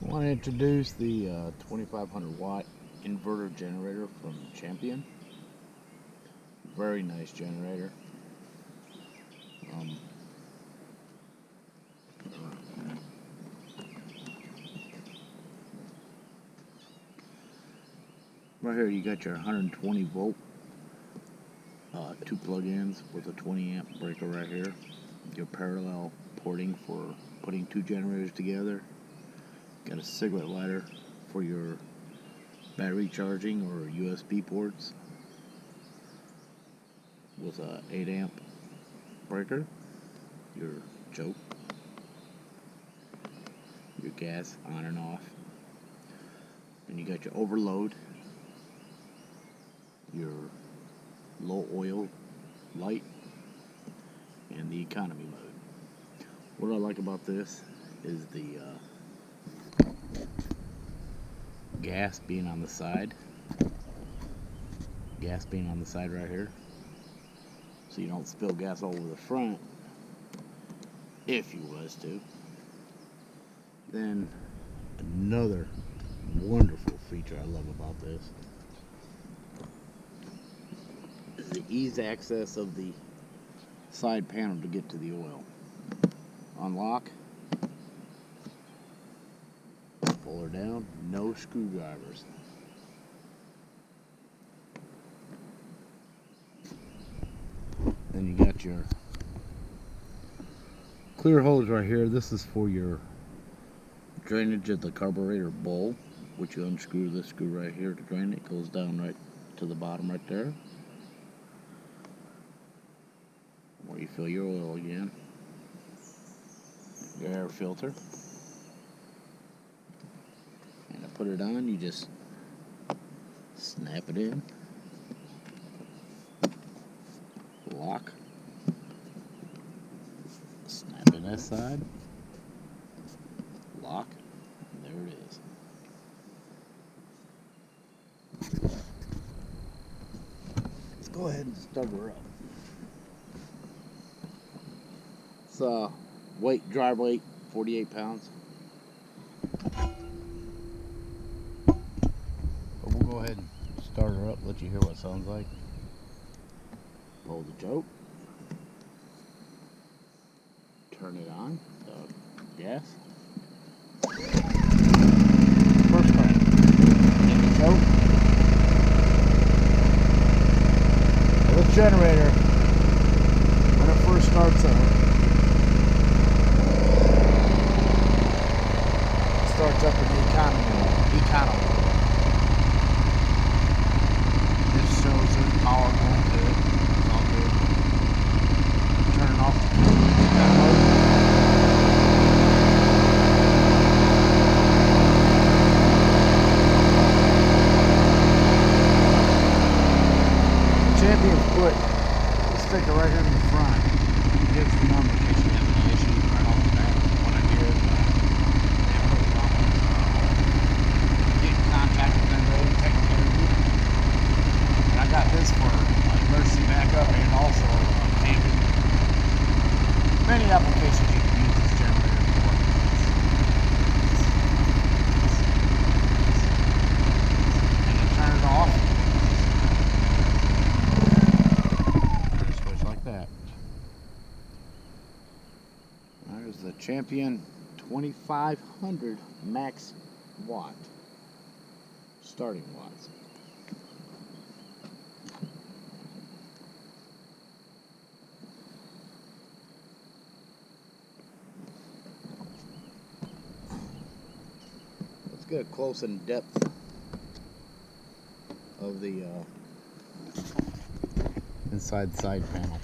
I want to introduce the 2500 watt inverter generator from Champion. Very nice generator. Right here you got your 120 volt, 2 plug-ins with a 20 amp breaker right here. Your parallel porting for putting 2 generators together. Got a cigarette lighter for your battery charging or USB ports with a 8 amp breaker. Your choke, your gas on and off, and you got your overload, your low oil light, and the economy mode. What I like about this is the gas being on the side. Gas being on the side right here, so you don't spill gas all over the front if you was to. Then another wonderful feature I love about this is the easy access of the side panel to get to the oil. Unlock, pull her down, no screwdrivers. Then you got your clear hose right here. This is for your drainage of the carburetor bowl, which you unscrew this screw right here to drain it. Goes down right to the bottom right there, where you fill your oil again. Your air filter, and to put it on, you just snap it in, lock, snap in that side, lock, and there it is. Let's go ahead and start her up. It's weight, dry weight, 48 pounds. But we'll go ahead and start her up, let you hear what it sounds like. Pull the choke. Turn it on, the gas. First crank. Hit the choke. Now this generator, when it first starts up, starts up in the economy. This shows the power going to it. It's all good. Turn it off that mode. Champion's put the sticker right here in the front. It gives the number in case you have any issues right off the bat. What I hear is this for emergency backup and also camping. Many applications you can use this generator for. And then turn it off. Turn a switch like that. There's the Champion 2500 max watt starting watts. Get a close in depth of the inside side panel.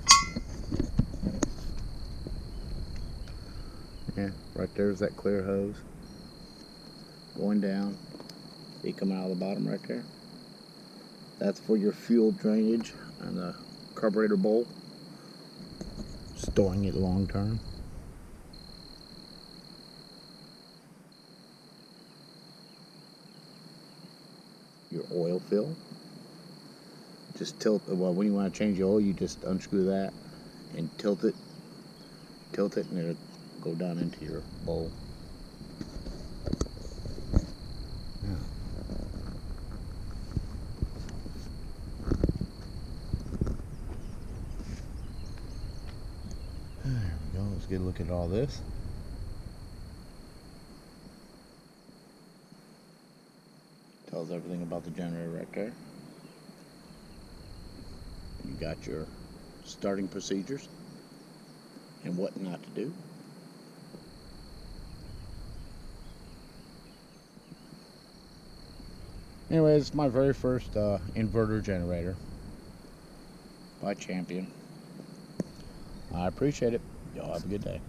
Yeah, right there's that clear hose going down. See it coming out of the bottom right there? That's for your fuel drainage on the carburetor bowl, storing it long term. Your oil fill. Just tilt, well, when you want to change the oil, you just unscrew that and tilt it, and it'll go down into your bowl. Let's get a look at all this. Tells everything about the generator right there. You got your starting procedures and what not to do. Anyways, it's my very first inverter generator by Champion. I appreciate it. Y'all have a good day.